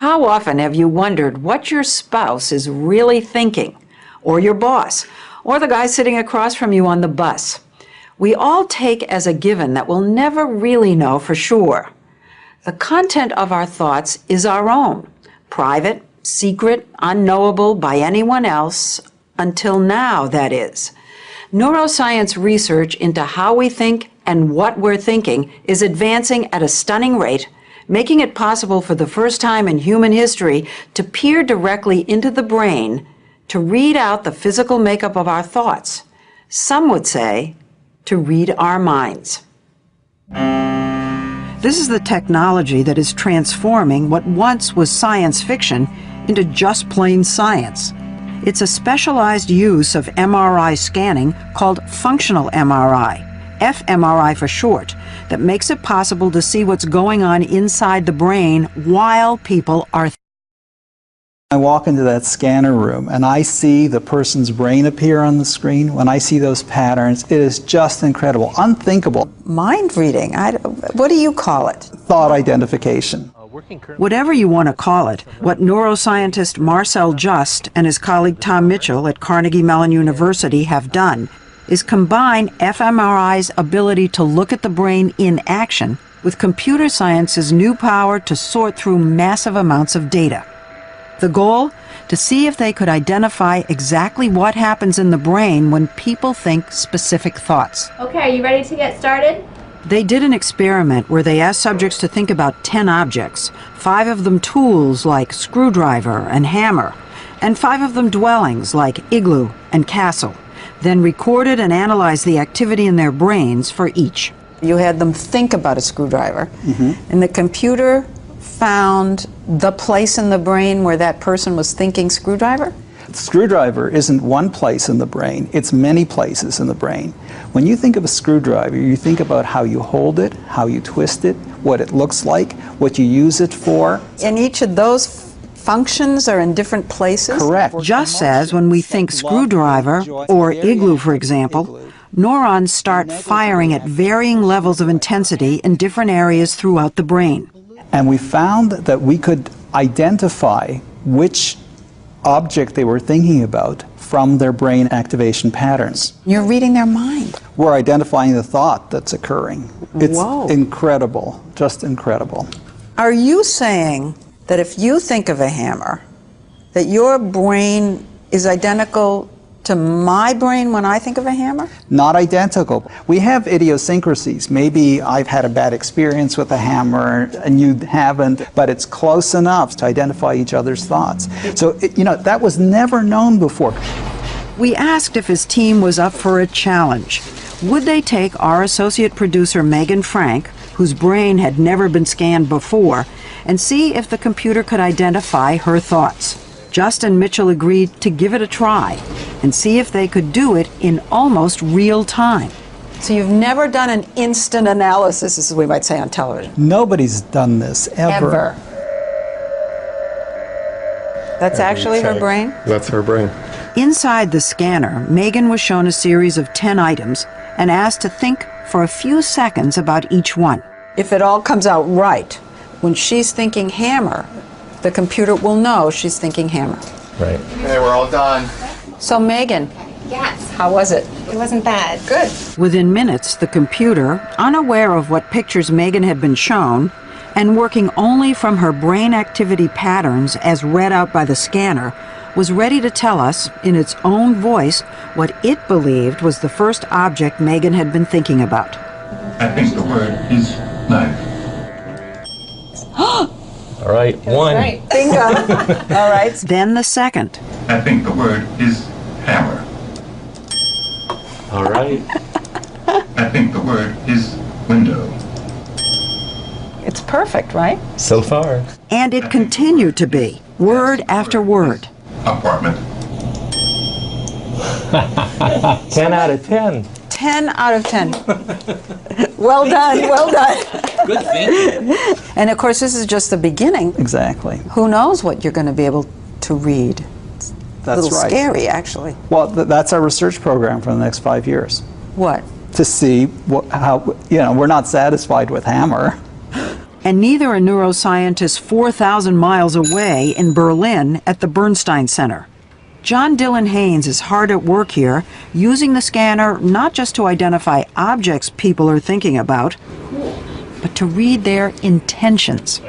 How often have you wondered what your spouse is really thinking, or your boss, or the guy sitting across from you on the bus? We all take as a given that we'll never really know for sure. The content of our thoughts is our own, private, secret, unknowable by anyone else, until now, that is. Neuroscience research into how we think and what we're thinking is advancing at a stunning rate, making it possible for the first time in human history to peer directly into the brain to read out the physical makeup of our thoughts. Some would say to read our minds. This is the technology that is transforming what once was science fiction into just plain science. It's a specialized use of MRI scanning called functional MRI, fMRI for short, that makes it possible to see what's going on inside the brain while people are I walk into that scanner room and I see the person's brain appear on the screen. When I see those patterns, it is just incredible, unthinkable. mind reading. What do you call it? Thought identification. Whatever you want to call it, what neuroscientist Marcel Just and his colleague Tom Mitchell at Carnegie Mellon University have done is combine fMRI's ability to look at the brain in action with computer science's new power to sort through massive amounts of data. The goal? To see if they could identify exactly what happens in the brain when people think specific thoughts. Okay, are you ready to get started? They did an experiment where they asked subjects to think about 10 objects, 5 of them tools like screwdriver and hammer, and 5 of them dwellings like igloo and castle, then recorded and analyzed the activity in their brains for each. You had them think about a screwdriver, and the computer found the place in the brain where that person was thinking screwdriver? The screwdriver isn't one place in the brain, it's many places in the brain. When you think of a screwdriver, you think about how you hold it, how you twist it, what it looks like, what you use it for. And each of those functions are in different places? Correct. Just as when we think screwdriver, or igloo for example, neurons start firing at varying levels of intensity in different areas throughout the brain. And we found that we could identify which object they were thinking about from their brain activation patterns. You're reading their mind. We're identifying the thought that's occurring. It's Whoa. incredible, just incredible. Are you saying that if you think of a hammer, that your brain is identical to my brain when I think of a hammer? Not identical. We have idiosyncrasies. Maybe I've had a bad experience with a hammer and you haven't, but it's close enough to identify each other's thoughts. So, that was never known before. We asked if his team was up for a challenge. Would they take our associate producer Megan Frank, whose brain had never been scanned before, and see if the computer could identify her thoughts? Just and Mitchell agreed to give it a try and see if they could do it in almost real time. So you've never done an instant analysis, as we might say on television? Nobody's done this, ever. That's actually her brain? That's her brain. Inside the scanner, Megan was shown a series of 10 items and asked to think for a few seconds about each one. If it all comes out right, when she's thinking hammer, the computer will know she's thinking hammer. Right. Okay, we're all done. So Megan, Yes. how was it? It wasn't bad. Good. Within minutes, the computer, unaware of what pictures Megan had been shown, and working only from her brain activity patterns as read out by the scanner, was ready to tell us, in its own voice, what it believed was the first object Megan had been thinking about. I think the word is knife. All right, one. Right. Bingo. All right. Then the second. I think the word is hammer. All right. I think the word is window. It's perfect, right? So far. And it continued to be, word after word. Apartment. 10 out of 10. 10 out of 10. Well done, well done. Good thinking. And of course, this is just the beginning. Exactly. Who knows what you're going to be able to read? It's That's a little right. scary, actually. Well, that's our research program for the next 5 years. What? To see how, we're not satisfied with hammer. and neither a neuroscientist 4,000 miles away in Berlin at the Bernstein Center. John Dylan Haynes is hard at work here, using the scanner not just to identify objects people are thinking about, but to read their intentions.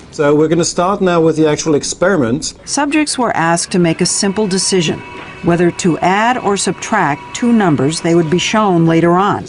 So we're going to start now with the actual experiment. Subjects were asked to make a simple decision, whether to add or subtract two numbers they would be shown later on.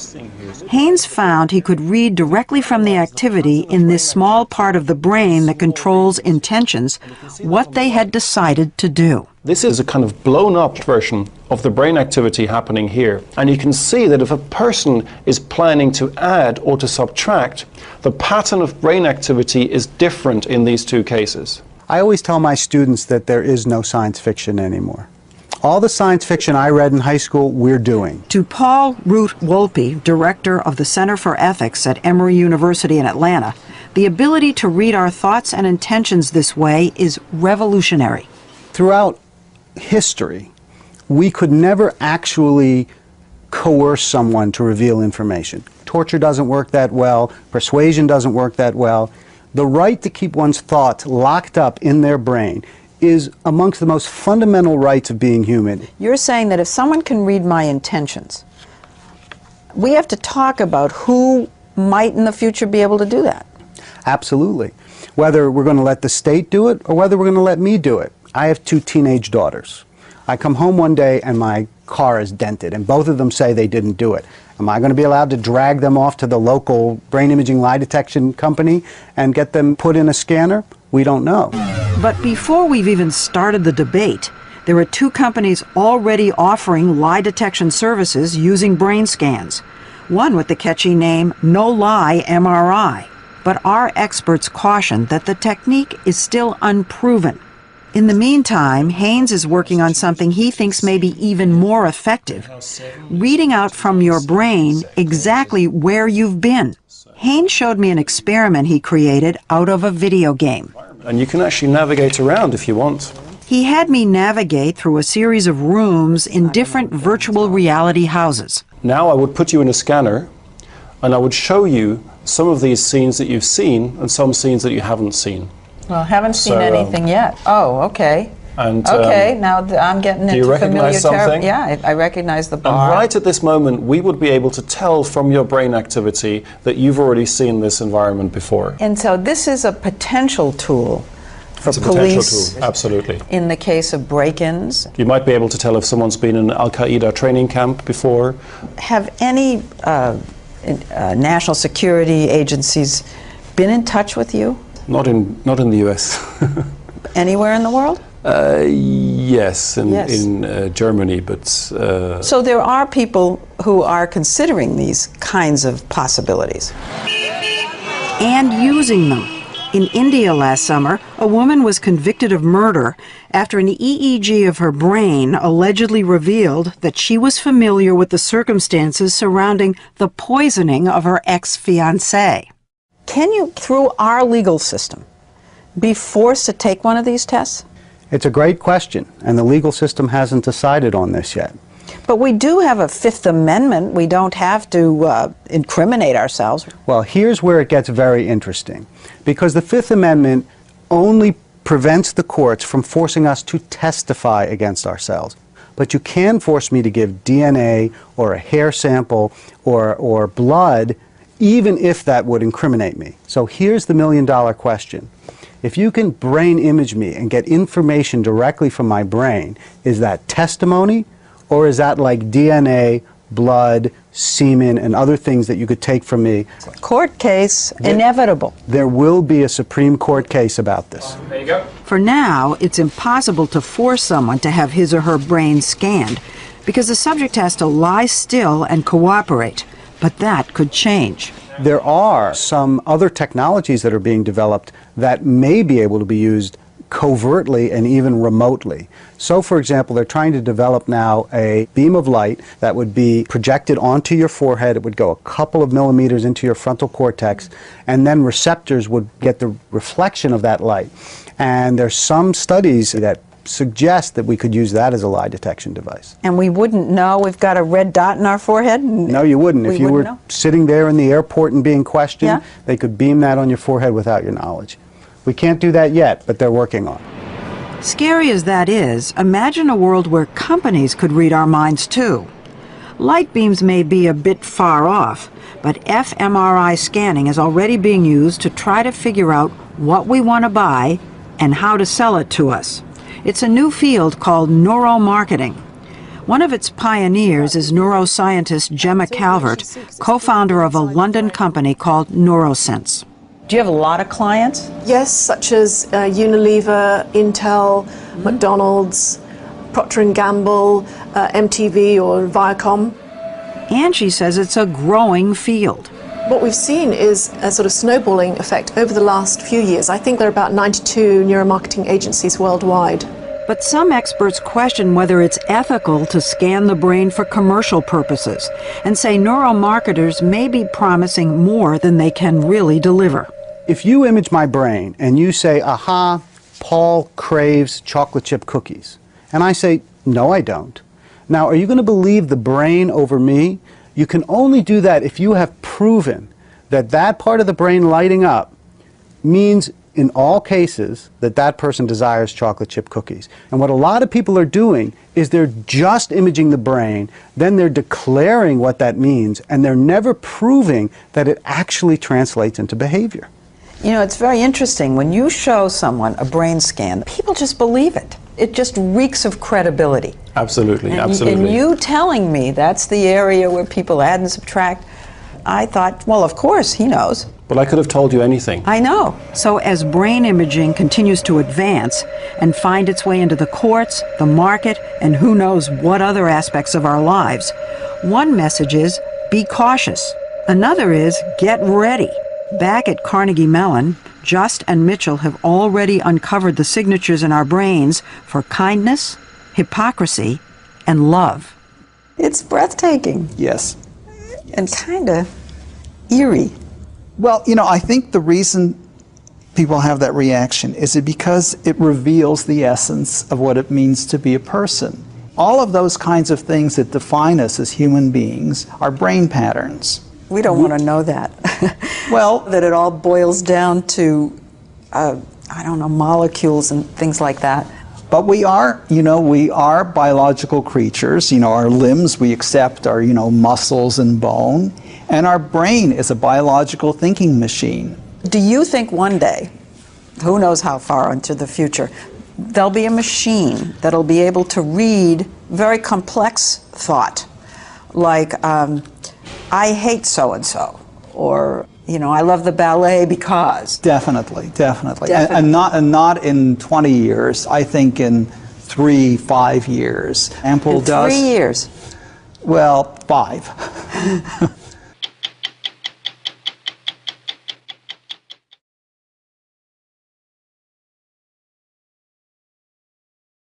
Haynes found he could read directly from the activity in this small part of the brain that controls intentions what they had decided to do. This is a kind of blown up version of the brain activity happening here. And you can see that if a person is planning to add or to subtract, the pattern of brain activity is different in these two cases. I always tell my students that there is no science fiction anymore. All the science fiction I read in high school, we're doing. To Paul Root-Wolpe, director of the Center for Ethics at Emory University in Atlanta, the ability to read our thoughts and intentions this way is revolutionary. Throughout history, we could never actually coerce someone to reveal information. Torture doesn't work that well. Persuasion doesn't work that well. The right to keep one's thoughts locked up in their brain is amongst the most fundamental rights of being human. You're saying that if someone can read my intentions, we have to talk about who might in the future be able to do that. Absolutely. Whether we're going to let the state do it or whether we're going to let me do it. I have two teenage daughters. I come home one day and my car is dented, and both of them say they didn't do it. Am I going to be allowed to drag them off to the local brain imaging lie detection company and get them put in a scanner? We don't know. But before we've even started the debate, there are two companies already offering lie detection services using brain scans. One with the catchy name No Lie MRI. But our experts caution that the technique is still unproven. In the meantime, Haynes is working on something he thinks may be even more effective, reading out from your brain exactly where you've been. Haynes showed me an experiment he created out of a video game. And you can actually navigate around if you want. He had me navigate through a series of rooms in different virtual reality houses. Now I would put you in a scanner and I would show you some of these scenes that you've seen and some scenes that you haven't seen. Well, haven't seen So, anything yet. Oh, okay. And, Okay, now I'm getting do you into familiar recognize something? Yeah, I recognize the And bar. right at this moment, we would be able to tell from your brain activity that you've already seen this environment before. And so this is a potential tool for It's a potential police tool, absolutely. in the case of break-ins. You might be able to tell if someone's been in an Al-Qaeda training camp before. Have any national security agencies been in touch with you Not in the US. anywhere in the world? Yes, in Germany, but... So there are people who are considering these kinds of possibilities and using them. In India last summer, a woman was convicted of murder after an EEG of her brain allegedly revealed that she was familiar with the circumstances surrounding the poisoning of her ex-fiancé. Can you, through our legal system, be forced to take one of these tests? It's a great question, and the legal system hasn't decided on this yet. But we do have a Fifth Amendment. We don't have to incriminate ourselves. Well, here's where it gets very interesting, because the Fifth Amendment only prevents the courts from forcing us to testify against ourselves. But you can force me to give DNA or a hair sample or blood, even if that would incriminate me. So here's the million-dollar question. If you can brain image me and get information directly from my brain, is that testimony, or is that like DNA, blood, semen, and other things that you could take from me? Court case, inevitable. There will be a Supreme Court case about this. There you go. For now, it's impossible to force someone to have his or her brain scanned because the subject has to lie still and cooperate. But that could change. There are some other technologies that are being developed that may be able to be used covertly and even remotely. So, for example, they're trying to develop now a beam of light that would be projected onto your forehead. It would go a couple of millimeters into your frontal cortex, and then receptors would get the reflection of that light. And there's some studies that suggest that we could use that as a lie detection device. And we wouldn't know we've got a red dot in our forehead? No, you wouldn't. If you were know? sitting there in the airport and being questioned, Yeah. they could beam that on your forehead without your knowledge. We can't do that yet, but they're working on it. Scary as that is, imagine a world where companies could read our minds too. Light beams may be a bit far off, but fMRI scanning is already being used to try to figure out what we want to buy and how to sell it to us. It's a new field called neuromarketing. One of its pioneers is neuroscientist Gemma Calvert, co-founder of a London company called Neurosense. Do you have a lot of clients? Yes, such as Unilever, Intel, McDonald's, Procter & Gamble, MTV or Viacom. Angie says it's a growing field. What we've seen is a sort of snowballing effect over the last few years. I think there are about 92 neuromarketing agencies worldwide. But some experts question whether it's ethical to scan the brain for commercial purposes and say neuromarketers may be promising more than they can really deliver. If you image my brain and you say, aha, Paul craves chocolate chip cookies, and I say, no, I don't. Now, are you going to believe the brain over me? You can only do that if you have proven that that part of the brain lighting up means in all cases that that person desires chocolate chip cookies. And what a lot of people are doing is they're just imaging the brain, then they're declaring what that means, and they're never proving that it actually translates into behavior. You know, it's very interesting. When you show someone a brain scan, people just believe it. It just reeks of credibility. Absolutely, And, absolutely. and you telling me that's the area where people add and subtract, I thought, well, of course, he knows. But I could have told you anything. I know. So as brain imaging continues to advance and find its way into the courts, the market, and who knows what other aspects of our lives, one message is, be cautious. Another is, get ready. Back at Carnegie Mellon, Just and Mitchell have already uncovered the signatures in our brains for kindness, hypocrisy, and love. It's breathtaking Yes. and kind of eerie. Well, you know, I think the reason people have that reaction is it because it reveals the essence of what it means to be a person. All of those kinds of things that define us as human beings are brain patterns. We don't want to know that. Well, that it all boils down to, I don't know, molecules and things like that. but we are, you know, we are biological creatures. You know, our limbs we accept are, you know, muscles and bone. And our brain is a biological thinking machine. Do you think one day, who knows how far into the future, there'll be a machine that'll be able to read very complex thought, like, I hate so-and-so, or, you know, I love the ballet because. Definitely. And not in 20 years. I think in 3-5 years. Ample In does. 3 years. Well, 5.